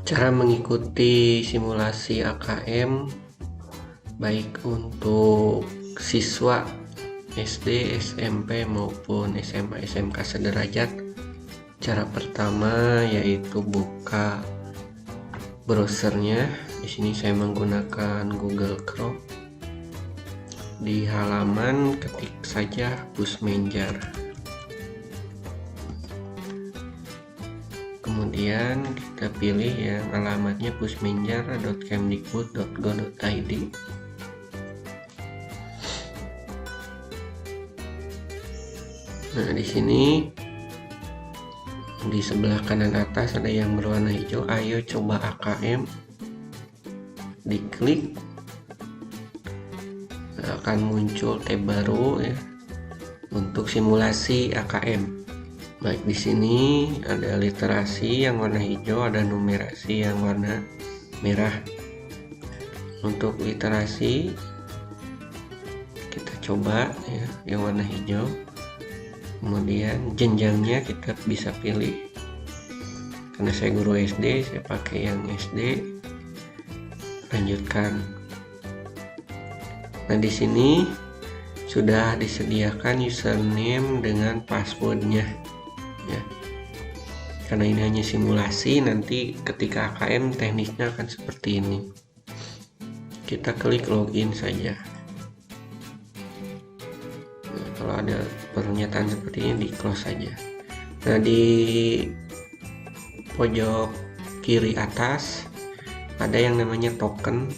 Cara mengikuti simulasi AKM baik untuk siswa SD, SMP maupun SMA SMK sederajat. Cara pertama yaitu buka browsernya. Di sini saya menggunakan Google Chrome. Di halaman ketik saja Busmanager. Kemudian kita pilih yang alamatnya busmanager.kemdikbud.go.id. Nah, di sini di sebelah kanan atas ada yang berwarna hijau, ayo coba AKM. Diklik, akan muncul tab baru ya untuk simulasi AKM. Baik, di sini ada literasi yang warna hijau, ada numerasi yang warna merah. Untuk literasi kita coba ya yang warna hijau. Kemudian jenjangnya kita bisa pilih. Karena saya guru SD, saya pakai yang SD. Lanjutkan. Nah, di sini sudah disediakan username dengan passwordnya ya. Karena ini hanya simulasi, nanti ketika AKM teknisnya akan seperti ini. Kita klik login saja. Nah, kalau ada pernyataan seperti ini, di close saja. Nah, di pojok kiri atas ada yang namanya token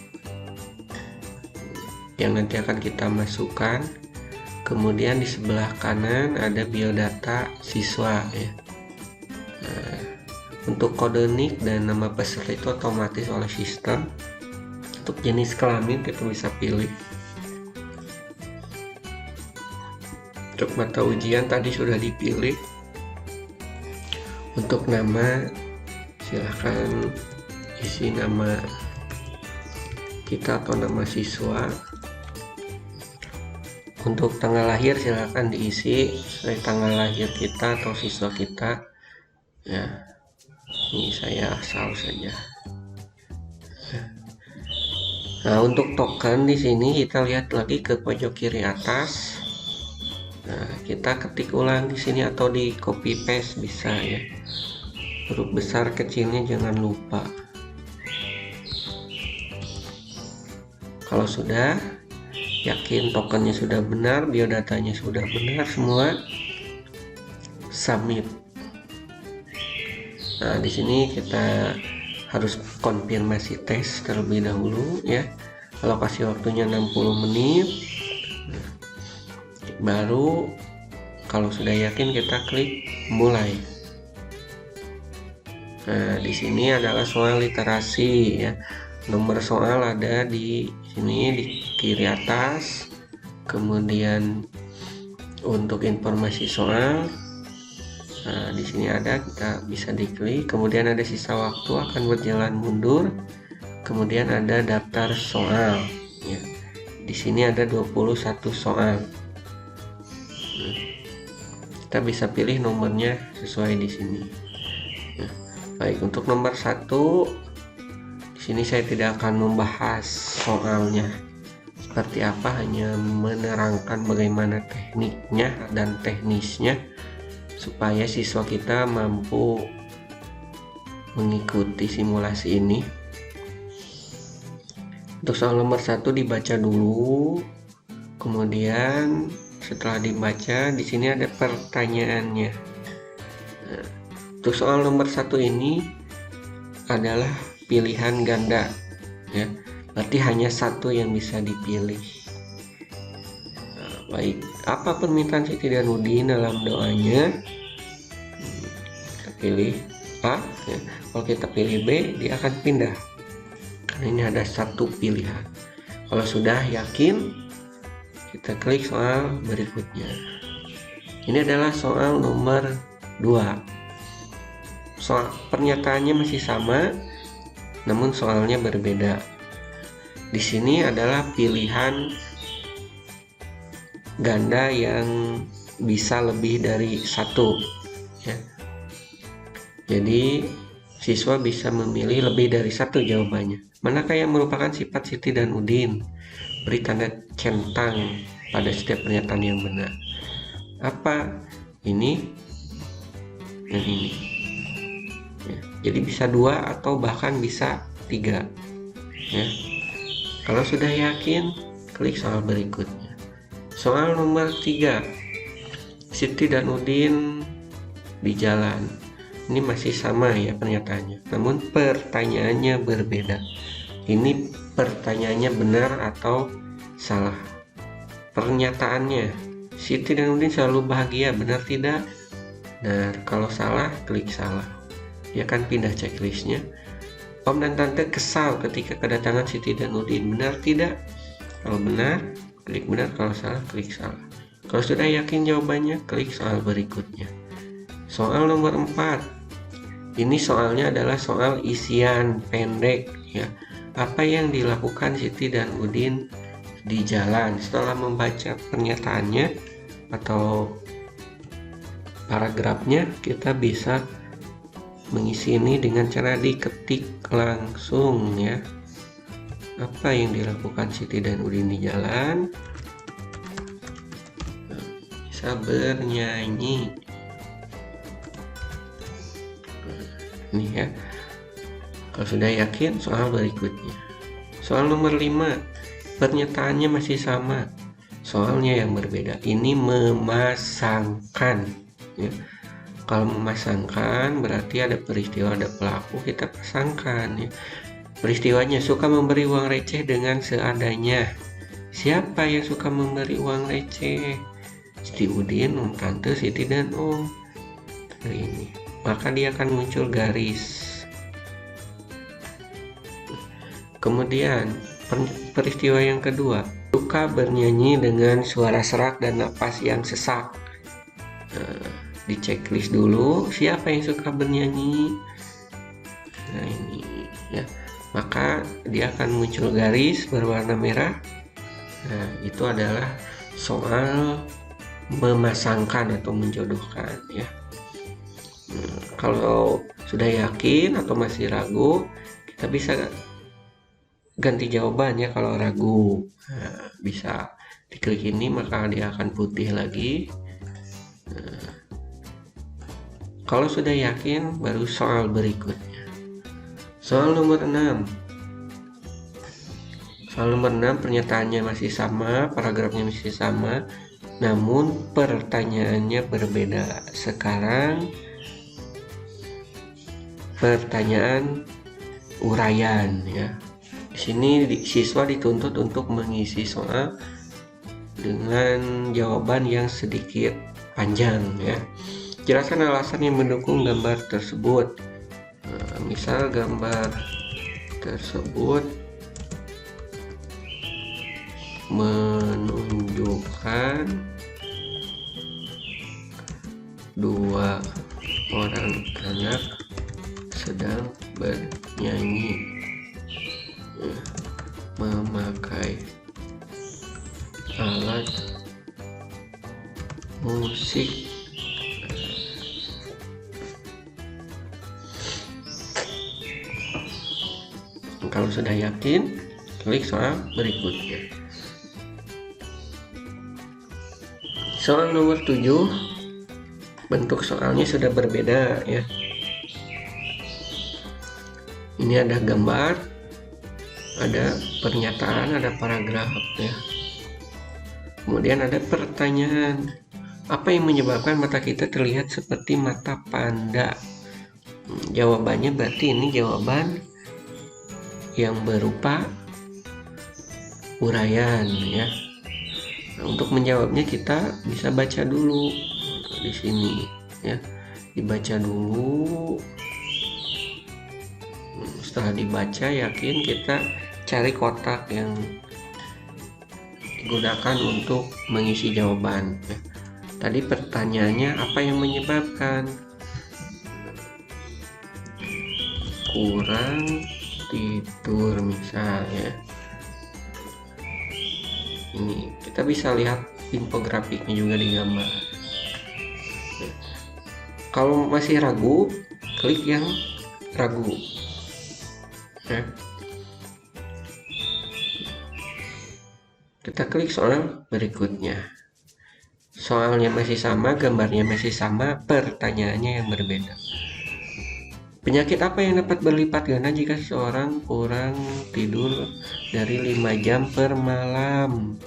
yang nanti akan kita masukkan. Kemudian di sebelah kanan ada biodata siswa ya. Nah, untuk kode NIK dan nama peserta itu otomatis oleh sistem. Untuk jenis kelamin kita bisa pilih. Untuk mata ujian tadi sudah dipilih. Untuk nama silahkan isi nama kita atau nama siswa. Untuk tanggal lahir silahkan diisi sesuai tanggal lahir kita atau siswa kita ya. Ini saya asal saja. Nah, untuk token di sini kita lihat lagi ke pojok kiri atas. Nah, kita ketik ulang di sini atau di copy paste bisa ya. Huruf besar kecilnya jangan lupa. Kalau sudah yakin tokennya sudah benar, biodatanya sudah benar semua, submit. Nah, di sini kita harus konfirmasi tes terlebih dahulu ya. Alokasi waktunya 60 menit. Baru kalau sudah yakin kita klik mulai. Nah, di sini adalah soal literasi ya. Nomor soal ada di sini di kiri atas. Kemudian untuk informasi soal, nah di sini ada, kita bisa diklik. Kemudian ada sisa waktu akan berjalan mundur. Kemudian ada daftar soal ya. Di sini ada 21 soal. Nah, kita bisa pilih nomornya sesuai di sini. Nah, baik, untuk nomor 1 di sini saya tidak akan membahas soalnya seperti apa, hanya menerangkan bagaimana tekniknya dan teknisnya supaya siswa kita mampu mengikuti simulasi ini. Untuk soal nomor 1 dibaca dulu, kemudian setelah dibaca di sini ada pertanyaannya. Nah, untuk soal nomor 1 ini adalah pilihan ganda ya, berarti hanya satu yang bisa dipilih. Nah, baik, apa permintaan Siti dan Udin dalam doanya? Kita pilih A ya. Kalau kita pilih B, dia akan pindah karena ini ada satu pilihan. Kalau sudah yakin, kita klik soal berikutnya. Ini adalah soal nomor 2. Soal pernyataannya masih sama, namun soalnya berbeda. Di sini adalah pilihan ganda yang bisa lebih dari satu ya. Jadi siswa bisa memilih lebih dari satu jawabannya. Manakah yang merupakan sifat Siti dan Udin? Beri tanda centang pada setiap pernyataan yang benar. Apa? Ini dan ini. Ya, jadi bisa 2 atau bahkan bisa 3. Ya. Kalau sudah yakin, klik soal berikutnya. Soal nomor 3. Siti dan Udin di jalan. Ini masih sama ya pernyataannya, namun pertanyaannya berbeda. Ini pertanyaannya benar atau salah. Pernyataannya, Siti dan Udin selalu bahagia, benar tidak? Nah, kalau salah, klik salah. Ya kan, pindah checklistnya. Om dan Tante kesal ketika kedatangan Siti dan Udin, benar tidak? Kalau benar, klik benar. Kalau salah, klik salah. Kalau sudah yakin jawabannya, klik soal berikutnya. Soal nomor 4. Ini soalnya adalah soal isian pendek ya. Apa yang dilakukan Siti dan Udin di jalan? Setelah membaca pernyataannya atau paragrafnya, kita bisa mengisi ini dengan cara diketik langsung ya. Apa yang dilakukan Siti dan Udin di jalan? Bisa bernyanyi. Nih ya. Kalau sudah yakin, soal berikutnya. Soal nomor 5. Pernyataannya masih sama, soalnya yang berbeda. Ini memasangkan ya. Kalau memasangkan berarti ada peristiwa, ada pelaku, kita pasangkan ya. Peristiwanya, suka memberi uang receh dengan seadanya. Siapa yang suka memberi uang receh? Siti Udin, Om Tante, Siti dan Om. Ini maka dia akan muncul garis. Kemudian peristiwa yang kedua, suka bernyanyi dengan suara serak dan napas yang sesak. Di checklist dulu, siapa yang suka bernyanyi? Nah ini ya, maka dia akan muncul garis berwarna merah. Nah itu adalah soal memasangkan atau menjodohkan ya. Kalau sudah yakin atau masih ragu, kita bisa ganti jawabannya. Kalau ragu, nah, bisa diklik ini, maka dia akan putih lagi. Nah, kalau sudah yakin, baru soal berikutnya. Soal nomor 6. Soal nomor 6, pernyataannya masih sama, paragrafnya masih sama, namun pertanyaannya berbeda. Sekarang pertanyaan uraian ya. Di sini siswa dituntut untuk mengisi soal dengan jawaban yang sedikit panjang ya. Jelaskan alasan yang mendukung gambar tersebut. Nah, misal gambar tersebut menunjukkan 2 orang anak sedang bernyanyi memakai alat musik. Kalau sudah yakin, klik soal berikutnya. Soal nomor 7, bentuk soalnya sudah berbeda ya. Ini ada gambar, ada pernyataan, ada paragraf ya. Kemudian ada pertanyaan. Apa yang menyebabkan mata kita terlihat seperti mata panda? Jawabannya berarti ini jawaban yang berupa uraian ya. Nah, untuk menjawabnya kita bisa baca dulu di sini ya. Dibaca dulu. Setelah dibaca, yakin, kita cari kotak yang digunakan untuk mengisi jawaban ya. Tadi pertanyaannya, apa yang menyebabkan? Kurang tidur misalnya. Ini kita bisa lihat infografiknya juga di gambar. Kalau masih ragu, klik yang ragu ya. Kita klik soal berikutnya. Soalnya masih sama, gambarnya masih sama, pertanyaannya yang berbeda. Penyakit apa yang dapat berlipat ganda jika seseorang kurang tidur dari 5 jam per malam?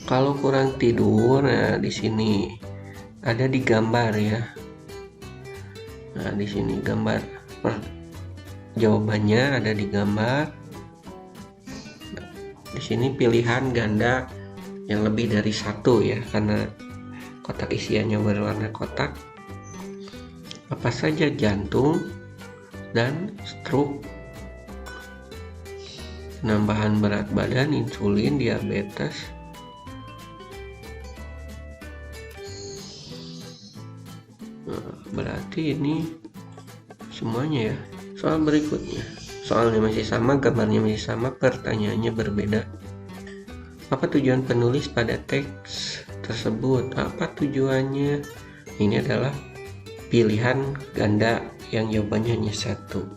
Kalau kurang tidur, nah di sini ada di gambar ya. Nah, di sini gambar jawabannya ada di gambar. Di sini pilihan ganda yang lebih dari satu ya, karena kotak isiannya berwarna kotak. Apa saja jantung dan stroke, penambahan berat badan, insulin, diabetes. Nah, berarti ini semuanya ya. Soal berikutnya. Soalnya masih sama, gambarnya masih sama, pertanyaannya berbeda. Apa tujuan penulis pada teks tersebut? Apa tujuannya? Ini adalah pilihan ganda yang jawabannya hanya satu.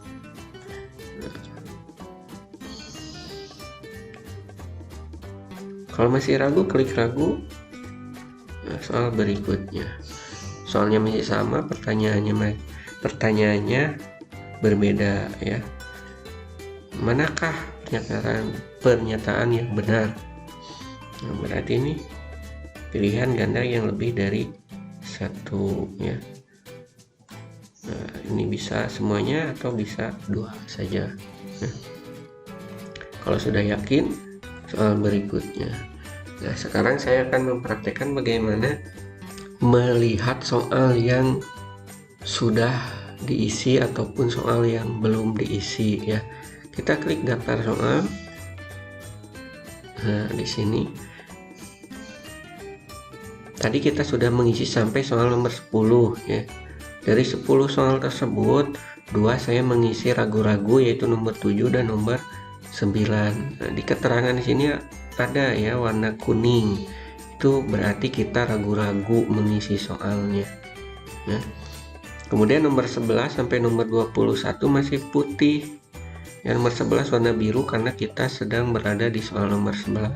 Kalau masih ragu, klik ragu. Nah, soal berikutnya. Soalnya masih sama, pertanyaannya berbeda ya. Manakah pernyataan yang benar? Nah, berarti ini pilihan ganda yang lebih dari satu ya. Nah, ini bisa semuanya atau bisa dua saja. Nah, kalau sudah yakin, soal berikutnya. Nah, sekarang saya akan mempraktekkan bagaimana melihat soal yang sudah diisi ataupun soal yang belum diisi ya. Kita klik daftar soal. Nah, di sini tadi kita sudah mengisi sampai soal nomor 10 ya. Dari 10 soal tersebut, 2 saya mengisi ragu-ragu, yaitu nomor 7 dan nomor 9. Nah, di keterangan di sini ada ya warna kuning. Itu berarti kita ragu-ragu mengisi soalnya. Ya. Kemudian nomor 11 sampai nomor 21 masih putih. Yang nomor 11 warna biru karena kita sedang berada di soal nomor 11.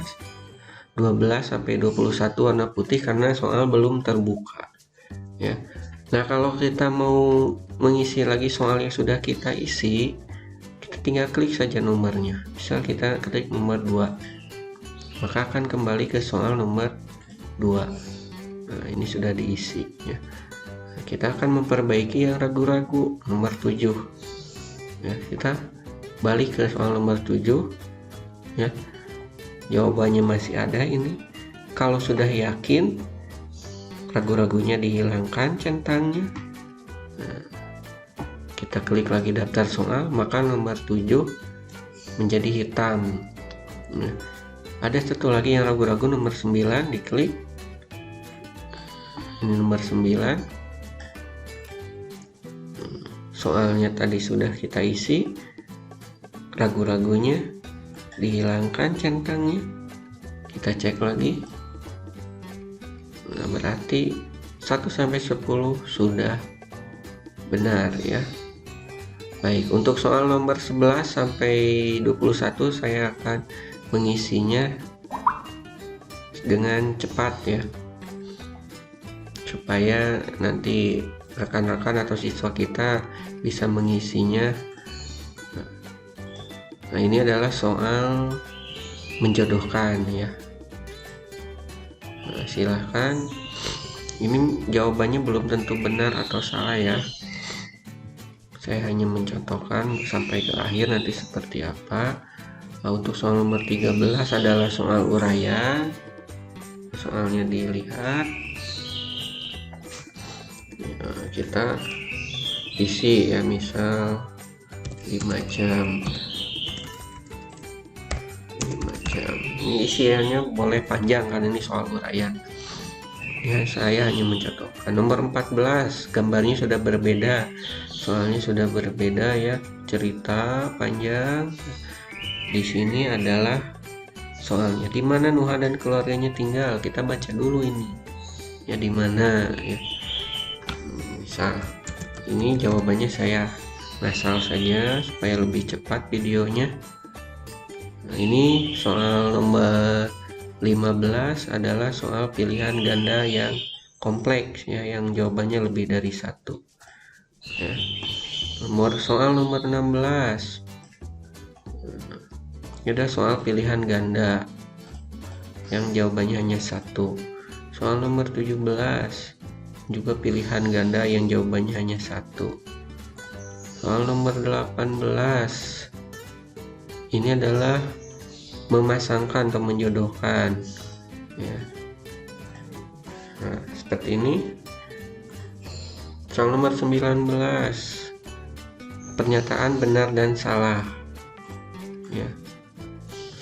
12 sampai 21 warna putih karena soal belum terbuka. Ya. Nah, kalau kita mau mengisi lagi soal yang sudah kita isi, kita tinggal klik saja nomornya. Misal kita klik nomor 2, maka akan kembali ke soal nomor 2. Nah, ini sudah diisi ya. Nah, kita akan memperbaiki yang ragu-ragu nomor 7 ya. Kita balik ke soal nomor 7 ya. Jawabannya masih ada ini. Kalau sudah yakin, ragu-ragunya dihilangkan centangnya. Nah, kita klik lagi daftar soal, maka nomor 7 menjadi hitam. Nah, ada satu lagi yang ragu-ragu nomor 9, diklik. Ini nomor 9. Soalnya tadi sudah kita isi, ragu-ragunya dihilangkan centangnya. Kita cek lagi. Nah, berarti 1 sampai 10 sudah benar ya. Baik, untuk soal nomor 11 sampai 21 saya akan mengisinya dengan cepat ya, supaya nanti rekan-rekan atau siswa kita bisa mengisinya. Nah, ini adalah soal menjodohkan ya. Nah, silahkan. Ini jawabannya belum tentu benar atau salah ya. Saya hanya mencontohkan sampai ke akhir nanti seperti apa. Nah, untuk soal nomor 13 adalah soal uraian. Soalnya dilihat. Ya, kita isi ya, misal 5 jam. Ini isiannya boleh panjang kan, ini soal uraian ya. Saya hanya mencontohkan. Nomor 14 gambarnya sudah berbeda, soalnya sudah berbeda ya, cerita panjang. Di sini adalah soalnya di mana Nuha dan keluarganya tinggal. Kita baca dulu ini ya, di mana ya. Misal ini jawabannya saya ngasal saja supaya lebih cepat videonya. Nah, ini soal nomor 15 adalah soal pilihan ganda yang kompleks ya, yang jawabannya lebih dari satu ya. Soal nomor 16 ini ada soal pilihan ganda yang jawabannya hanya satu. Soal nomor 17 juga pilihan ganda yang jawabannya hanya satu. Soal nomor 18 ini adalah memasangkan atau menjodohkan ya. Nah, seperti ini. Soal nomor 19 pernyataan benar dan salah ya,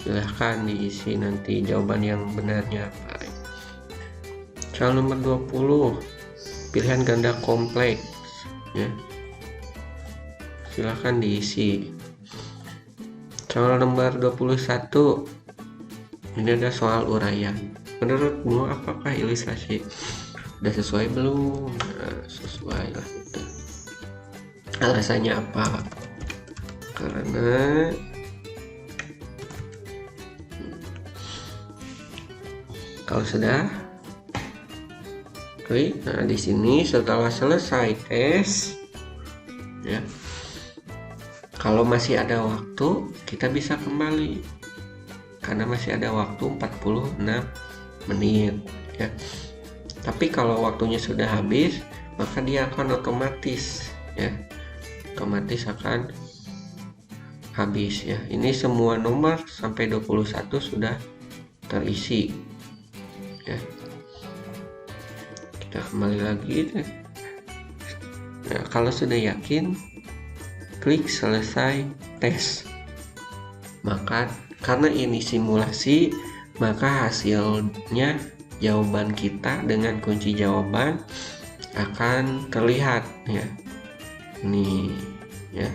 silahkan diisi nanti jawaban yang benarnya apa. Soal nomor 20 pilihan ganda kompleks ya, silahkan diisi. Soal nomor 21 ini ada soal uraian. Menurutmu apakah ilustrasi udah sesuai belum? Nah, sesuai lah itu. Alasannya apa? Karena kalau sudah klik, nah di sini setelah selesai tes ya, kalau masih ada waktu kita bisa kembali karena masih ada waktu 46 menit ya. Tapi kalau waktunya sudah habis, maka dia akan otomatis ya, otomatis akan habis ya. Ini semua nomor sampai 21 sudah terisi ya. Kita kembali lagi ya. Nah, kalau sudah yakin, klik selesai tes. Maka karena ini simulasi, maka hasilnya jawaban kita dengan kunci jawaban akan terlihat ya. Ini ya,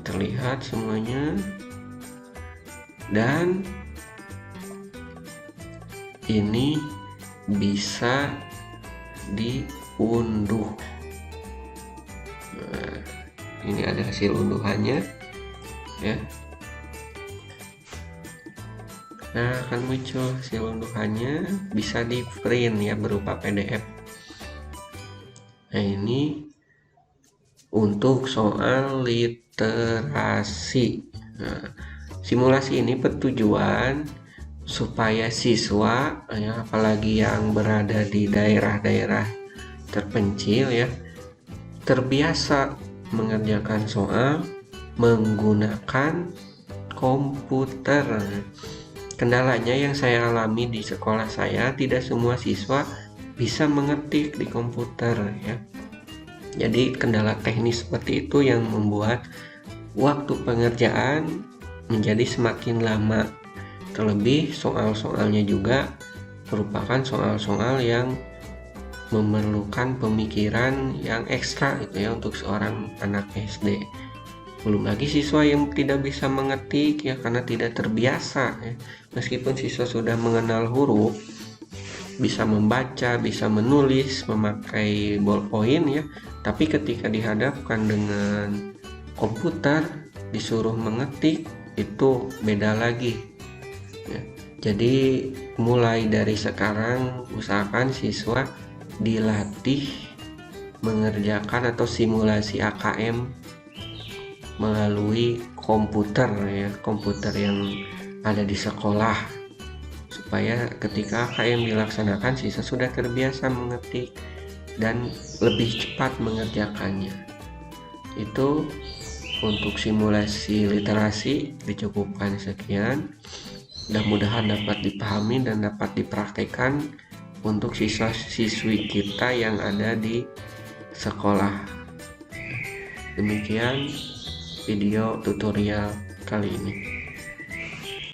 terlihat semuanya, dan ini bisa diunduh. Nah, ini ada hasil unduhannya ya. Nah, akan muncul hasil unduhannya, bisa di print ya berupa PDF. Nah, ini untuk soal literasi. Nah, simulasi ini bertujuan supaya siswa ya, apalagi yang berada di daerah-daerah terpencil ya, terbiasa mengerjakan soal menggunakan komputer. Kendalanya yang saya alami di sekolah saya, tidak semua siswa bisa mengetik di komputer ya. Jadi kendala teknis seperti itu yang membuat waktu pengerjaan menjadi semakin lama. Terlebih soal-soalnya juga merupakan soal-soal yang memerlukan pemikiran yang ekstra gitu ya untuk seorang anak SD. Belum lagi siswa yang tidak bisa mengetik ya karena tidak terbiasa ya. Meskipun siswa sudah mengenal huruf, bisa membaca, bisa menulis memakai ballpoint ya, tapi ketika dihadapkan dengan komputer disuruh mengetik, itu beda lagi ya. Jadi mulai dari sekarang usahakan siswa dilatih mengerjakan atau simulasi AKM melalui komputer ya, komputer yang ada di sekolah, supaya ketika AKM dilaksanakan siswa sudah terbiasa mengetik dan lebih cepat mengerjakannya. Itu untuk simulasi literasi dicukupkan sekian. Mudah-mudahan dapat dipahami dan dapat dipraktekkan untuk siswa-siswi kita yang ada di sekolah. Demikian video tutorial kali ini.